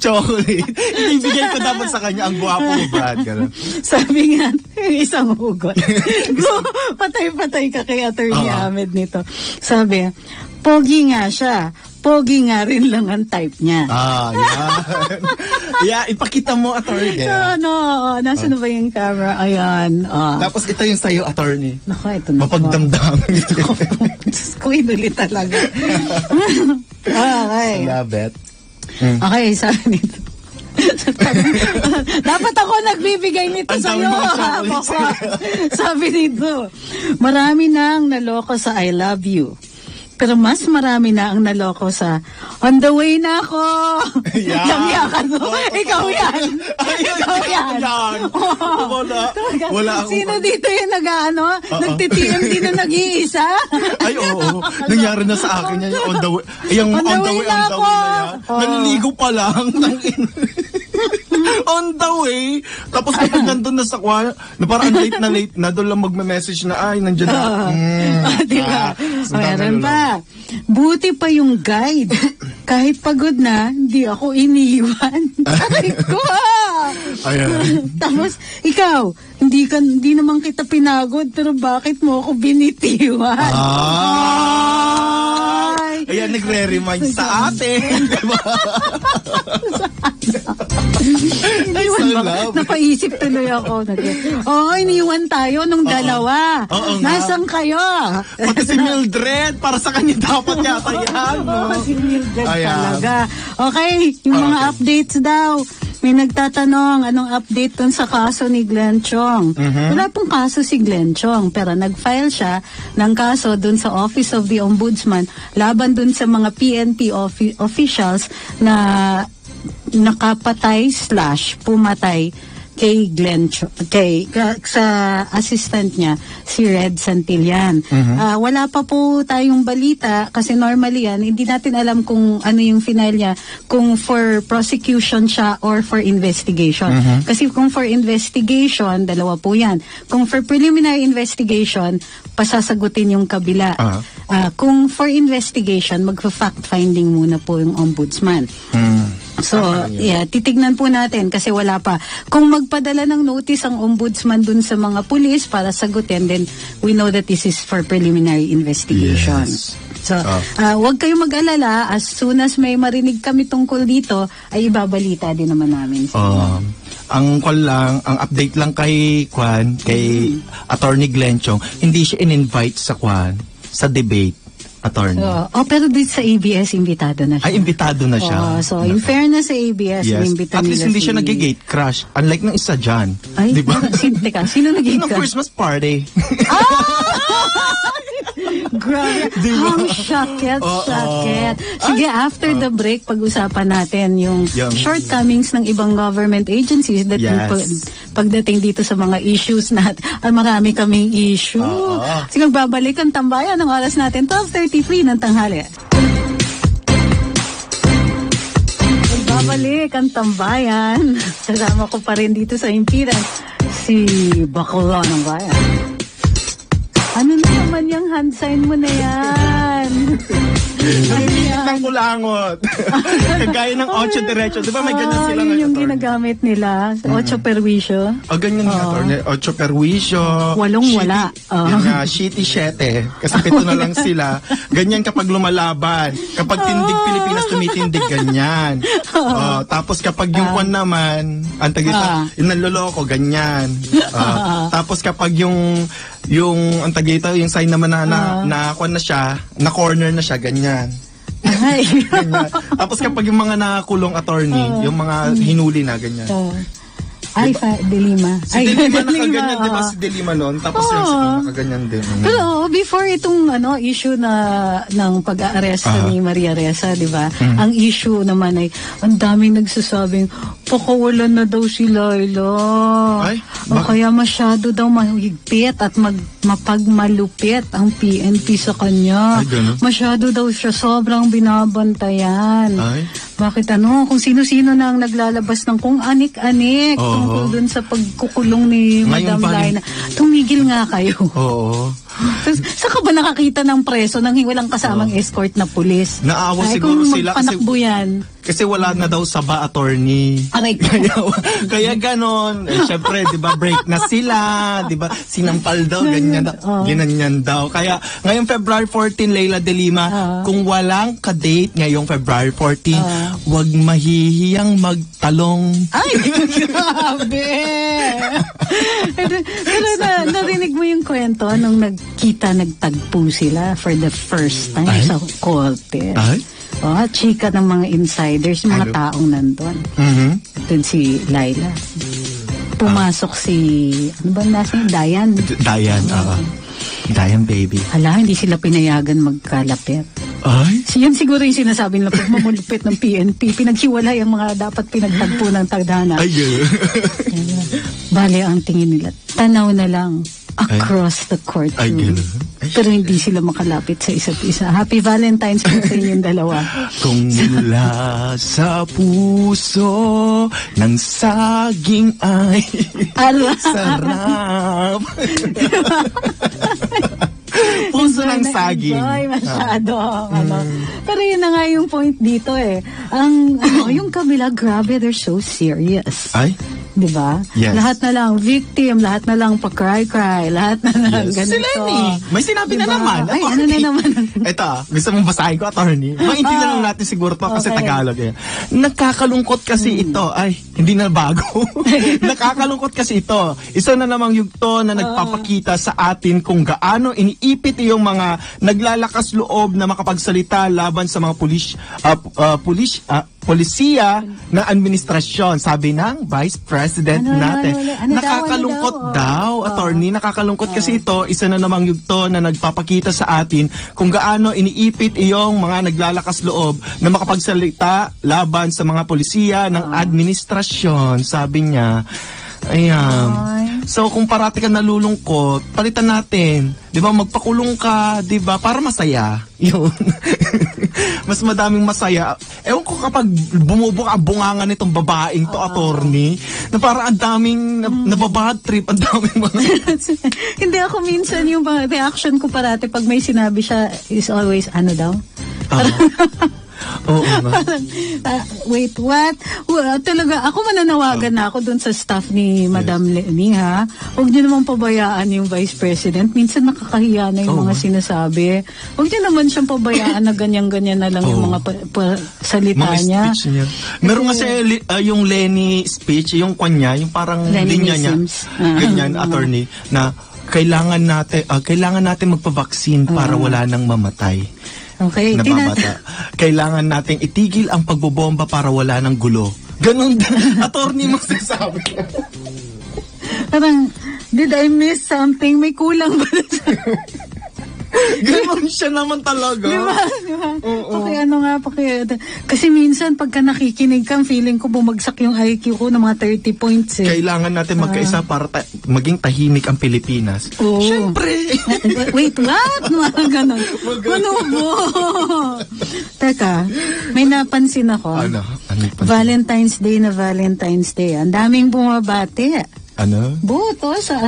C: Chocolate. Ibigay ko dapat sa kanya ang gwapo mo, Brad.
B: Sabi nga, isang hugot. Patay-patay ka kay Attorney Ahmed nito. Sabi, pogi nga siya. Pogi nga rin lang ang type niya.
C: Yan. Ipakita mo, Attorney.
B: Nasa na ba yung camera? Ayan.
C: Tapos ito yung sa'yo, Attorney.
B: Naku, ito na.
C: Mapagdamdamin.
B: Kung inulit talaga. Okay.
C: Love it.
B: Okay, sabi nito. Dapat ako nagbibigay nito sa'yo. Sabi nito, marami na ang naloko sa I love you. Pero mas marami na ang naloko sa on the way na ako. Yangyakan mo. Ikaw yan. Ikaw yan.
C: Wala ako.
B: Sino dito yung nagtitiyam din na nag-iisa?
C: Ay, oo. Nangyari na sa akin yan yung on the way. Yung on the way na yan. Naliligo pa lang. On the way. Tapos kapag nandun na sa kwa, na parang late na, doon lang magme-message na, ay, nandiyan na.
B: Diba? Meron pa. Buti pa yung guide. Kahit pagod na, hindi ako iniwan. Sabi ko, Tapos, ikaw, hindi naman kita pinagod, pero bakit mo ako binitiwan?
C: Ayan, nagre-remind sa atin. Diba?
B: Napaisip tuloy ako. Iniwan tayo nung dalawa. Nasaan kayo?
C: Pati si Mildred, para sa kanya dapat yata yan.
B: Si Mildred talaga. Okay, yung mga updates daw. May nagtatanong, anong update dun sa kaso ni Glenn Chong? Wala pong kaso si Glenn Chong, pero nag-file siya ng kaso dun sa Office of the Ombudsman laban dun sa mga PNP officials na nakapatay/pumatay kay Glenn sa assistant niya, si Red Santillan. Wala pa po tayong balita kasi normally yan, hindi natin alam kung ano yung final niya, kung for prosecution siya or for investigation. Kasi kung for investigation, dalawa po yan. Kung for preliminary investigation, pasasagutin yung kabila. Kung for investigation, magfa-fact-finding muna po yung ombudsman. So, titignan po natin kasi wala pa. Kung magpadala ng notice ang ombudsman dun sa mga pulis para sagutin, then we know that this is for preliminary investigation. Yes. So, huwag kayong mag-alala. As soon as may marinig kami tungkol dito, ay ibabalita din naman namin.
C: Ang update lang kay Attorney Glenn Chong, hindi siya in-invite sa debate. Attorney.
B: Pero dito sa ABS, imbitado na siya.
C: Ay, imbitado na siya.
B: So, in fairness sa ABS, inimbita
C: at least hindi siya nag-gate crash. Unlike ng isa dyan.
B: Ay,
C: diba?
B: Teka, sino nag-gate crash?
C: Ng Christmas party.
B: Grabe. Ang sakit. Sige, after the break, pag-usapan natin yung shortcomings ng ibang government agencies that pagdating dito sa mga issues natin. Marami kaming issue. Sige, magbabalik ang tambayan ng oras natin. 12:33 ng tanghali. Magbabalik ang tambayan. Kasama ko pa rin dito sa impiran si Bakla ng Bayan. Ano na naman yung hand sign mo na yan?
C: Ng kulangot. Kagaya ng 8 diretso. Di ba may ganyan sila ngayon?
B: Yung ginagamit nila. 8 perwisyo.
C: Ganyan yung attorney. 8 perwisyo.
B: 8 wala.
C: Shitty 7. Kasi 7 na lang sila. Ganyan kapag lumalaban. Kapag tindig Pilipinas, tumitindig ganyan. Tapos kapag yung kwan naman, yung nanloloko, ganyan. Tapos kapag yung sign naman na kwan na siya, na corner na siya, ganyan. Ganyan. Tapos kapag yung mga nakakulong attorney, yung mga hinuli na, ganyan.
B: Ay, De Lima.
C: Si De Lima nakaganyan, di ba si De Lima noon? Tapos yung nakaganyan din.
B: Pero before itong issue ng pag-aaresto ni Maria Ressa, di ba? Ang issue naman ay, ang daming nagsasabing, pakawalan na daw si Laila. O kaya masyado daw mahigpit at mapagmalupit ang PNP sa kanya. Masyado daw siya sobrang binabantayan. Bakit kung sino-sino na ang naglalabas ng kung anik-anik tungkol dun sa pagkukulong ni Madam Laila. Tumigil nga kayo. Saan ka ba nakakita ng preso nang walang kasamang escort na pulis?
C: Naawa siguro sila
B: kasi
C: wala na daw saba attorney. Kaya ganon. Syempre, di ba, break na sila. Di ba, sinampal daw, ganyan daw. Kaya, ngayong February 14, Leila De Lima, kung walang ka-date ngayong February 14, wag mahihiyang magtalong.
B: Ay, grabe! Pero narinig mo yung kwento nung nagtagpo sila for the first time sa Colte. Chika ng mga insiders, mga taong nandun. Doon si Laila. Pumasok si, Dayan. Dayan baby. Hala, hindi sila pinayagan magkalapit. Yan siguro yung sinasabi nila pag mamulupit ng PNP, pinaghiwalay ang mga dapat pinagtagpo ng tagdana. Bale, ang tingin nila, tanaw na lang across the courtroom. Pero hindi sila makalapit sa isa't isa. Happy Valentine's po sa inyong dalawa.
C: Kung mula sa puso ng saging ay sarap. Puso ng saging.
B: Enjoy masyado. Pero yun na nga yung point dito yung kabila, grabe, they're so serious. Diba?
C: Yes.
B: Lahat na lang victim, lahat na lang pa-cry-cry, lahat na lang ganito.
C: Si Lenny, may sinabi na naman.
B: Ay, ano na naman?
C: Ito, gusto mong basahin ko, attorney? Maintindihan lang natin siguro to kasi Tagalog. Nagkakalungkot kasi ito. Ay, hindi na bago. Nakakalungkot kasi ito. Isa na namang yugto na nagpapakita sa atin kung gaano iniipit yung mga naglalakas loob na makapagsalita laban sa mga polisiya ng administrasyon, sabi ng Vice President natin. Nakakalungkot daw, attorney. Nakakalungkot kasi ito, isa na namang yugto na nagpapakita sa atin kung gaano iniipit iyong mga naglalakas loob na makapagsalita laban sa mga polisiya ng administrasyon, sabi niya. Ayan. So, kung parati ka nalulungkot, palitan natin. Di ba? Magpakulong ka, di ba? Para masaya. Yun. Mas madaming masaya. Ewan ko kapag bumubuka ang bungangan nitong babaeng to, attorney, na parang ang daming nababad trip, ang daming mga...
B: Hindi ako minsan yung reaction ko parati pag may sinabi siya is always, ano daw?
C: Oo nga.
B: Wait, what? Talaga, ako mananawagan na ako dun sa staff ni Madam Lenny, ha? Huwag niyo naman pabayaan yung Vice President. Minsan nakakahiya na yung mga sinasabi. Huwag niyo naman siyang pabayaan na ganyan-ganyan na lang yung mga salita niya.
C: Speech niya. Meron kasi yung Lenny speech, yung kanya, yung parang linya niya, ganyan, attorney, na kailangan natin magpa-vaccine para wala nang mamatay.
B: Okay.
C: Kailangan nating itigil ang pagbobomba para wala ng gulo. Ganon din. Attorney mo sasabi.
B: Parang, did I miss something? May kulang ba?
C: Ganon siya naman talaga.
B: Diba? Kasi minsan pagka nakikinig kang, feeling ko bumagsak yung IQ ko ng mga 30 points eh.
C: Kailangan natin magkaisa para maging tahimik ang Pilipinas. Siyempre.
B: Wait, what? Mga ganon. Ano mo? Teka, may napansin ako.
C: Ano?
B: Valentine's Day na Valentine's Day. Ang daming bumabati.
C: Ano?
B: Boto sa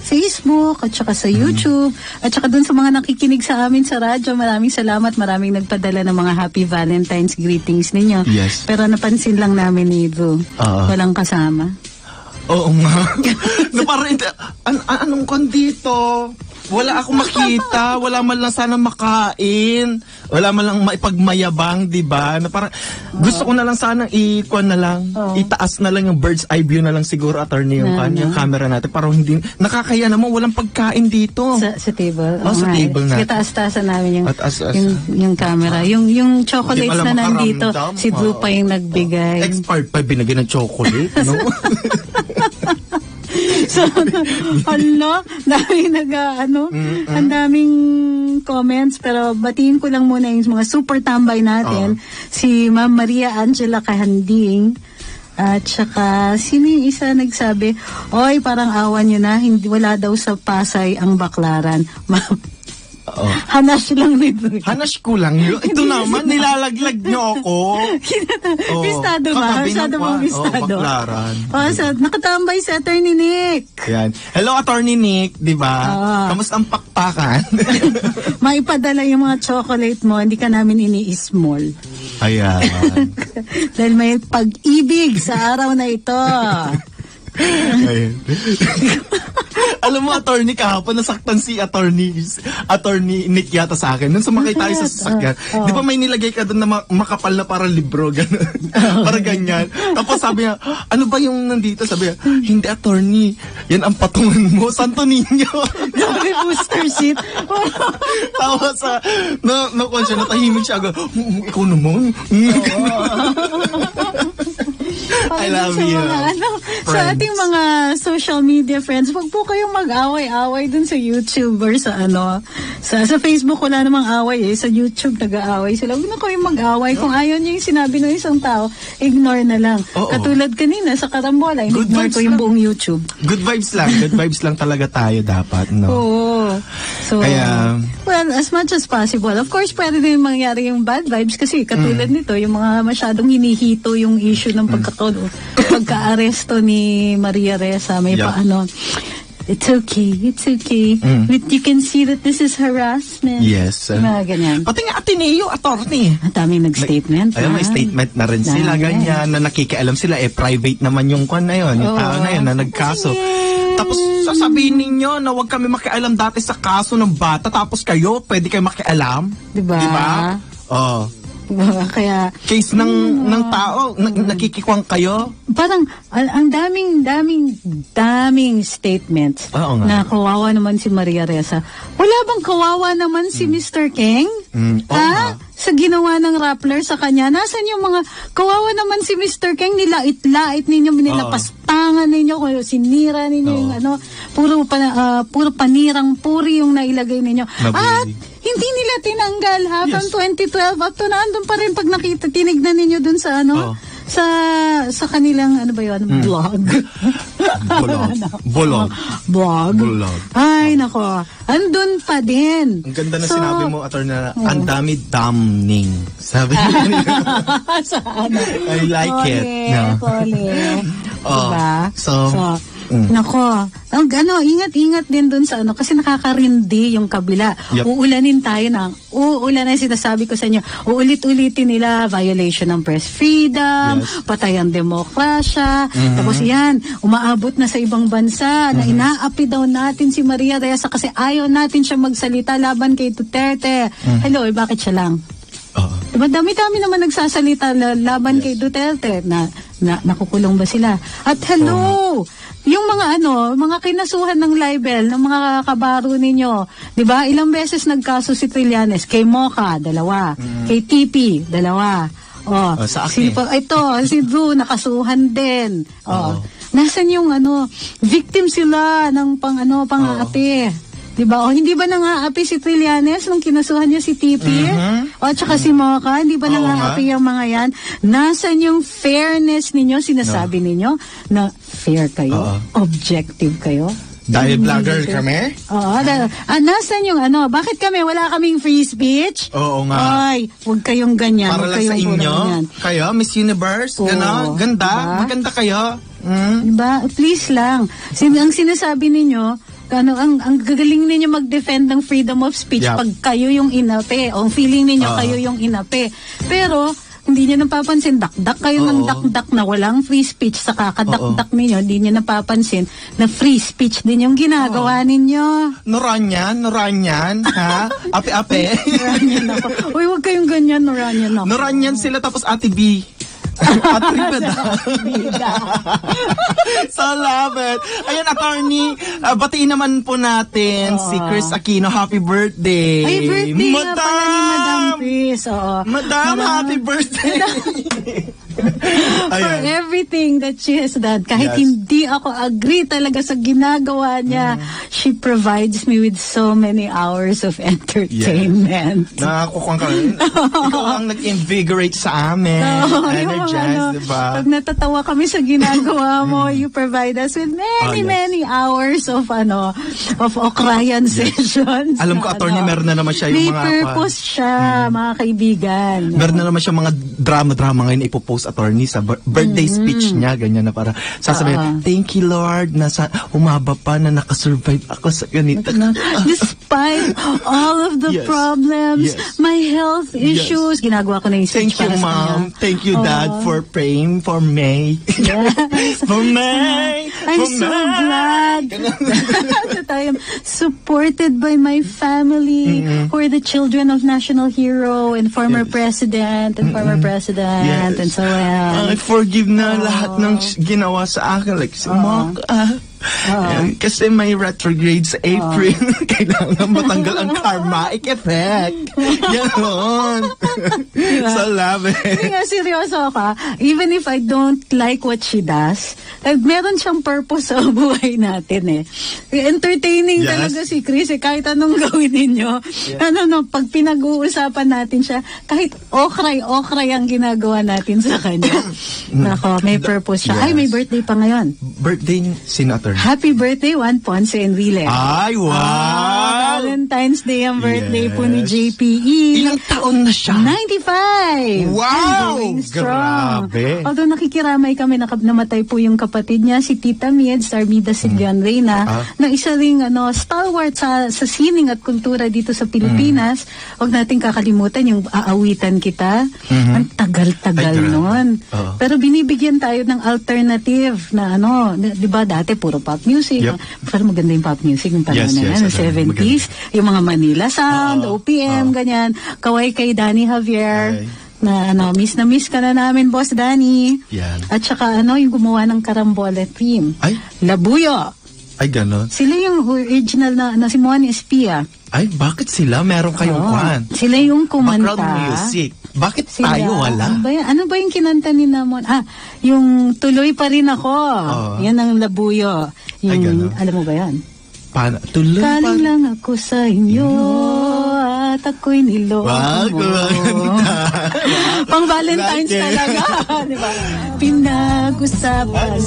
B: Facebook at saka sa YouTube at saka dun sa mga nakikinig sa amin sa radyo. Maraming salamat, maraming nagpadala ng mga happy Valentine's greetings ninyo.
C: Yes.
B: Pero napansin lang namin ni Ivo, walang kasama.
C: Oo nga. Na parang anong kon dito? Wala akong makita, wala man lang sana makain, wala man lang maipagmayabang, di ba? Na parang, gusto ko na lang sana ikuan na lang, itaas na lang yung bird's eye view na lang siguro, attorney, yung camera natin, parang hindi, nakakaya naman, walang pagkain dito.
B: Sa table?
C: Sa table natin.
B: Sige, taas-taasan namin yung camera. Yung chocolates na nandito, si Drew pa yung nagbigay.
C: Expert pa binigyan ng chocolate, no?
B: So, ang daming comments, pero batiin ko lang muna yung mga super tambay natin. Si Ma'am Maria Angela Kahanding, at saka, sino yung isa nagsabi, oy, parang awan nyo na, wala daw sa Pasay ang Baklaran. Ma'am, Hanash lang nito.
C: Hanash ko lang yun. Ito naman, nilalaglag nyo ako.
B: Bistado ba? Masyado bang bistado?
C: Baklaran.
B: Nakatambay si Attorney Nick.
C: Yan. Hello, Attorney Nick, di ba? Kamusta ang pakpakan?
B: Maipadala yung mga chocolate mo, hindi ka namin ini-small.
C: Ayan.
B: Dahil may pag-ibig sa araw na ito.
C: Alam mo, attorney, kahapon nasaktan si attorney Nick yata sa akin. Nung sumakay tayo sa sasakyan, di ba may nilagay ka doon na makapal na para libro, gano'n. Para ganyan. Tapos sabi niya, ano ba yung nandito? Sabi niya, hindi attorney, yan ang patungan mo, Santo Niño.
B: Sabi booster seat.
C: Tapos nakuha siya, natahimik siya. Ikaw naman. I love you.
B: Sa ating mga social media friends, wag po kayong mag-away-away dun sa YouTube or sa sa Facebook wala namang away sa YouTube nag-aaway sila. Huwag na kayong mag-away. Kung ayaw niyo yung sinabi ng isang tao, ignore na lang. Katulad kanina sa Karambola, ignore ko yung buong YouTube.
C: Good vibes lang. Good vibes lang talaga tayo dapat, no?
B: Oo. So, well, as much as possible. Of course, pwede din mangyari yung bad vibes kasi katulad nito, yung mga masyadong hinihito yung issue ng pagka-aresto ni Maria Ressa. May it's okay. But you can see that this is harassment.
C: Yes.
B: Ganyan.
C: Pati nga Ateneo, attorney.
B: Ang daming nag-statement.
C: May statement na rin sila, ganyan, na nakikialam sila. Private naman yung kwan na yun, yung tao na yun, na nagkaso. Tapos sasabihin ninyo na huwag kami makialam dati sa kaso ng bata, tapos kayo, pwede kayo makialam. Diba?
B: Kaya
C: case ng tao, nakikikwang kayo.
B: Parang ang daming statements na kawawa naman si Maria Ressa. Wala bang kawawa naman si Mr. Keng? Sa ginawa ng Rappler sa kanya. Nasaan yung mga kawawa naman si Mr. Keng? Nilait-lait ninyo, nilapastangan ninyo, sinira ninyo yung puro panirang puri yung nailagay ninyo. At hindi nila tinanggal from 2012 up to nandun pa rin pag tinignan ninyo dun sa sa kanilang blog. Blog. Ay nako, andun pa din.
C: Ang ganda na sinabi mo, attorney, na ang dami damning. Sabi I like it.
B: Diba?
C: So
B: nako, ingat-ingat din dun sa kasi nakakarindi yung kabila. Yep. Uulanin sinasabi ko sa inyo, uulit-ulitin nila violation ng press freedom, patay ang demokrasya, tapos umaabot na sa ibang bansa na inaapi daw natin si Maria Ressa kasi ayaw natin siya magsalita laban kay Duterte. Hello, bakit siya lang? Diba, dami-dami naman nagsasalita laban kay Duterte na nakukulong ba sila? At hello, yung mga kinasuhan ng libel ng mga kabaro ninyo, 'di ba? Ilang beses nagkaso si Trillanes, kay Mocha 2, kay TP 2.
C: Sa akin.
B: Si Drew nakasuhan din. Nasaan yung victim sila ng pang-aapi? Diba? Hindi ba nang-aapi si Trillanes nung kinasuhan niya si TP? At saka si Mocha, hindi ba nang-aapi yung mga yan? Nasaan yung fairness ninyo? Sinasabi ninyo na fair kayo? Objective kayo?
C: Dahil vlogger kami?
B: Nasaan yung bakit kami? Wala kaming free speech?
C: Oo nga.
B: Ay, huwag kayong ganyan.
C: Para lang sa inyo? Kayo, Miss Universe? Ganda?
B: Diba?
C: Maganda kayo?
B: Diba? Please lang. Ang sinasabi ninyo, ang gagaling ninyo mag-defend ng freedom of speech pag kayo yung inapi o feeling ninyo kayo yung inapi. Pero hindi niya napapansin, dakdak kayo ng dakdak na walang free speech sa kakadakdak ninyo, hindi niya napapansin na free speech din yung ginagawa ninyo.
C: Noranyan, ha? Ape-ape.
B: Noranyan ako. Uy, huwag kayong ganyan, Noranyan ako.
C: Noranyan sila, tapos Ate B. At Ribeda. So love it. Ayan, attorney, batiin naman po natin si Chris Aquino. Happy birthday.
B: Ay, birthday nga pala ni Madam Chris.
C: Madam, happy birthday.
B: For everything that she has done, kahit hindi ako agree talaga sa ginagawa niya, she provides me with so many hours of entertainment.
C: Nakakukuha ka rin. Ikaw ang nag-invigorate sa amin. Energize, diba?
B: Pag natatawa kami sa ginagawa mo, you provide us with many hours of okrayan sessions.
C: Alam ko, attorney, meron na naman siya yung mga...
B: May purpose siya, mga kaibigan.
C: Meron na naman siya mga drama ngayon ipopost, attorney, sa birthday speech niya, ganyan na para sasabihin, thank you Lord, humaba pa na nakasurvive ako sa ganito.
B: Despite all of the problems, my health issues, ginagawa ko na yung speech para sa kanya.
C: Thank you, Mom. Thank you, Dad, for praying for May. For May.
B: I'm so glad that I am supported by my family, who are the children of national hero and former president and former president and so on.
C: I forgive na lahat ng ginawa sa akin. Like, kasi may retrograde sa April. Kailangan matanggal ang karmic effect. Ganon. So love it.
B: Hindi nga, seryoso ka. Even if I don't like what she does, meron siyang purpose sa buhay natin eh. Entertaining talaga si Chris eh. Kahit anong gawin ninyo. Pag pinag-uusapan natin siya, kahit okray ang ginagawa natin sa kanya. Nako, may purpose siya. Ay, may birthday pa ngayon.
C: Birthday ni Senator.
B: Happy birthday, Juan Ponce Enrile.
C: Ay, wow!
B: Valentine's Day ang birthday po ni JPE.
C: Ilang taon na siya?
B: 95!
C: Wow!
B: Grabe! Although nakikiramay kami, namatay po yung kapatid niya, si Tita Mieds, Armida Silvian Reyna, na isa ring stalwart sa sining at kultura dito sa Pilipinas. Huwag natin kakalimutan yung Aawitan Kita. Ang tagal-tagal nun. Pero binibigyan tayo ng alternative na di ba dati puro pop music. Pero maganda yung pop music ng panahon na yan, 70s. Yung mga Manila Sound, OPM, ganyan. Kaway kay Danny Javier. Na miss ka na namin, Boss Danny. At saka yung gumawa ng Karambola theme. Labuyo.
C: Ay, gano'n.
B: Sila yung original na si Mon Espia.
C: Ay, bakit sila? Meron kayong kwan?
B: Sila yung kumanta.
C: Background music. Bakit tayo wala?
B: Ano ba yung kinanta ni Namon? Yung Tuloy Pa Rin Ako. Yan ang Labuyo. Yung, alam mo ba yan?
C: Tuloy pa
B: Kaling lang ako sa inyo at ako'y niloko mo. Pang Valentine's talaga. Diba? Pinag-usapan.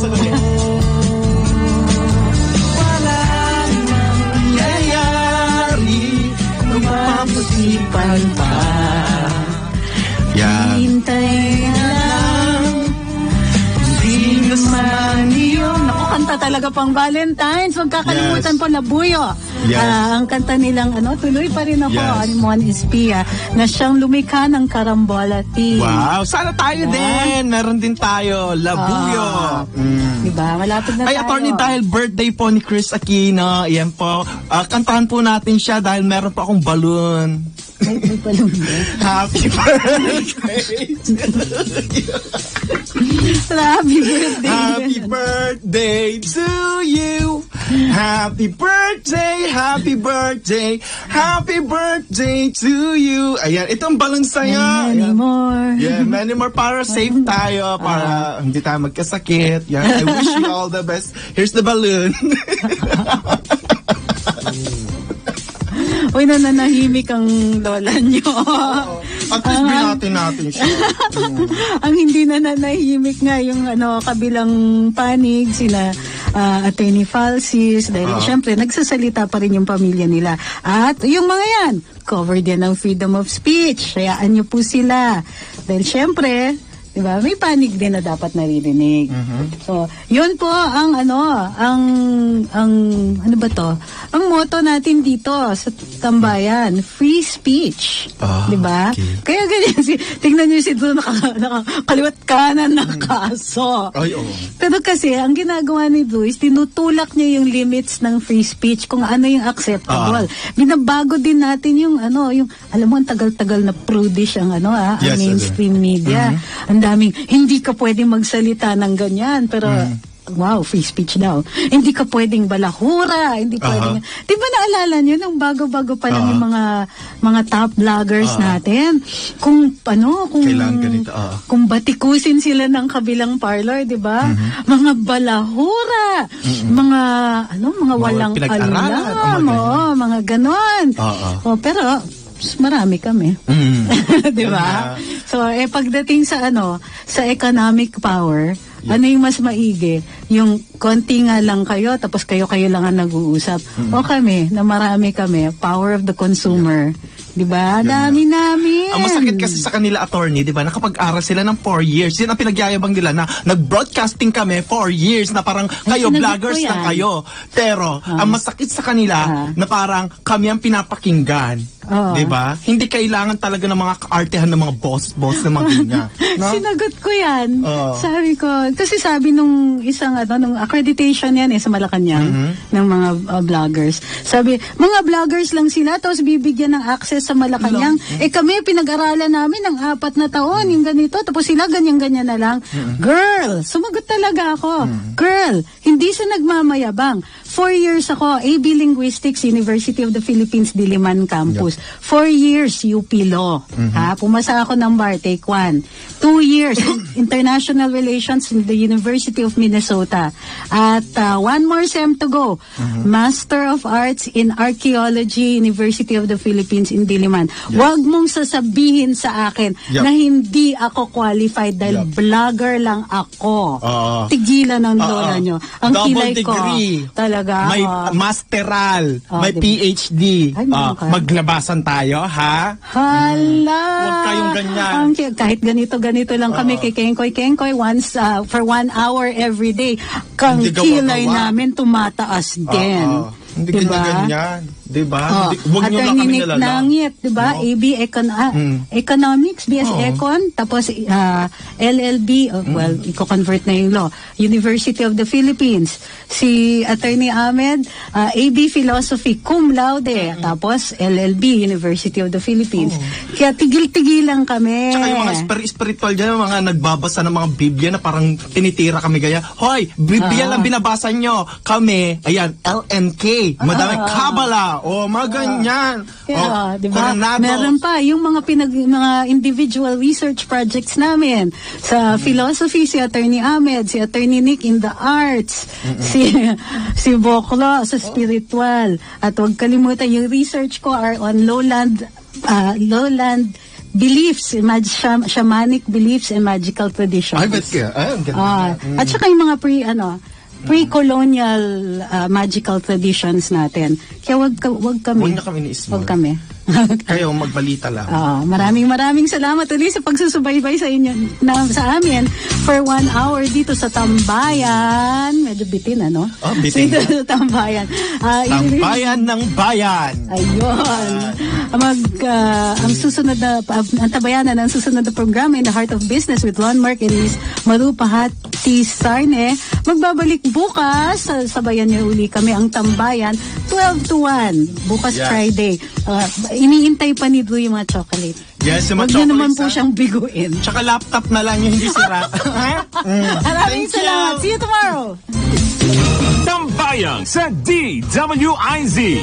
B: Mapusipan pa. Hintay lang. Di naman yun. Naku, kanta talaga pang Valentine's. Huwag kakalimutan po, Labuyo. Ang kanta nilang Tuloy Pa Rin Ako, Mon Espia, na siyang lumikha ng Karambola theme.
C: Wow, sana tayo din. Meron din tayo, Labuyo.
B: Diba? Malapit na tayo.
C: Ay, attorney, dahil birthday po ni Chris Aquino, yan po, kantahan po natin siya dahil meron pa akong balloon.
B: May balloon ba?
C: Happy birthday!
B: Happy birthday!
C: Happy birthday to you! Happy birthday! Happy birthday! Happy birthday to you! Ayan, itong balloon sa'yo.
B: Many more.
C: Yeah, many more para safe tayo, para hindi tayo magkasakit. Yeah, I wish you all the best. Here's the balloon.
B: Uy, nananahimik ang lola nyo.
C: At least binati natin siya.
B: Ang hindi nananahimik nga yung kabilang panig, sila Attorney Falsis, dahil syempre nagsasalita pa rin yung pamilya nila. At yung mga yan, covered yan ng freedom of speech. Hayaan nyo po sila. Dahil syempre, Diba? May panig din na dapat naririnig. So, yun po ang ano ba to? Ang motto natin dito sa Tambayan, free speech. Diba? Okay. Kaya ganyan, tingnan nyo si Drew nakakaliwat kanan na kaso. Pero kasi, ang ginagawa ni Drew is tinutulak niya yung limits ng free speech kung ano yung acceptable. Binabago din natin yung alam mo, ang tagal-tagal na prudish ang ang mainstream media. Ang daming, hindi ka pwedeng magsalita ng ganyan, pero wow, free speech daw. Hindi ka pwedeng balahura, hindi pwedeng. Di ba naalala niyo nung bago-bago pa lang yung mga top vloggers natin? Kung kung batikusin sila ng kabilang parlor, di ba? Mga balahura, mga walang alam, mga ganon. Pero marami kami. Di ba? So, pagdating sa sa economic power, ano yung mas maigi? Yung konti nga lang kayo, tapos kayo lang ang nag-uusap. O kami, na marami kami, power of the consumer. Diba? Dami namin.
C: Ang masakit kasi sa kanila, attorney, diba? Nakapag-aral sila ng 4 years. Yan ang pinagyayabang nila na nag-broadcasting kami 4 years na parang kayo, vloggers lang kayo. Pero, ang masakit sa kanila na parang kami ang pinapakinggan. Diba? Hindi kailangan talaga ng mga kaartehan ng mga boss na mga ganyan. No?
B: Sinagot ko yan. Sabi ko, kasi sabi nung isang nung accreditation yan sa Malacanang ng mga vloggers. Sabi, mga vloggers lang sila tapos bibigyan ng access sa Malacanang. Kami pinag-aralan namin ng 4 na taon yung ganito tapos sila ganyan-ganyan na lang. Girl, sumagot talaga ako. Girl, hindi sa nagmamayabang. 4 years ako, AB Linguistics, University of the Philippines, Diliman Campus. 4 years, UP Law. Pumasa ako ng bar, take 1. 2 years, International Relations in the University of Minnesota. At 1 more sem to go. Master of Arts in Archaeology, University of the Philippines in Diliman. Huwag mong sasabihin sa akin na hindi ako qualified dahil vlogger lang ako. Tigilan ng lola nyo. Ang kilay ko. Talaga.
C: May masteral, may PhD. Maglabasan tayo, ha?
B: Hala!
C: Huwag kayong ganyan.
B: Kahit ganito lang kami kay Kengkoy once for 1 hour every day. Kang kilay namin tumataas din.
C: Hindi ganyan. Diba? Huwag nyo lang kami nalala.
B: Nangit, diba? AB Economics, BS Econ, tapos LLB, well, i-convert na yung law. University of the Philippines. Si Attorney Ahmed, AB Philosophy, cum laude. Tapos LLB, University of the Philippines. Kaya tigil-tigil lang kami.
C: Tsaka yung mga spiritual dyan, mga nagbabasa ng mga Biblia na parang tinitira kami gaya. Hoy, Biblia lang binabasa nyo. Kami, ayan, LNK. Madami Kabbalah. Mga ganyan.
B: Diba? Meron pa yung mga individual research projects namin. Sa philosophy, si Attorney Ahmed, si Attorney Nick in the arts, si Boklo sa spiritual. At huwag kalimutan, yung research ko are on lowland beliefs, shamanic beliefs and magical traditions. At saka yung mga pre-colonial magical traditions natin. Kaya wag kami.
C: Huwag na kami ni-ismol.
B: Wag kami.
C: Kayo magbalita lang.
B: Maraming salamat ulit sa pagsusubaybay sa inyo sa amin for 1 hour dito sa Tambayan. Medyo bitin, ano?
C: Bitin.
B: Dito sa Tambayan.
C: Tambayan ng bayan.
B: Ayun. Ang susunod na ang Tambayanan, ang susunod na programa in the Heart of Business with Ron Mark and Ms. Maru Pahati Sarne. Magbabalik bukas. Sabayan niyo uli kami ang Tambayan 12 to 1. Bukas Friday. Iniintay pa ni Drew yung mga chocolate.
C: Yes, yung mga chocolate.
B: Huwag niyo naman po siyang biguin.
C: Tsaka laptop na lang yung hindi sira.
B: Maraming salamat. See you tomorrow.
A: Tambayan sa DWIZ.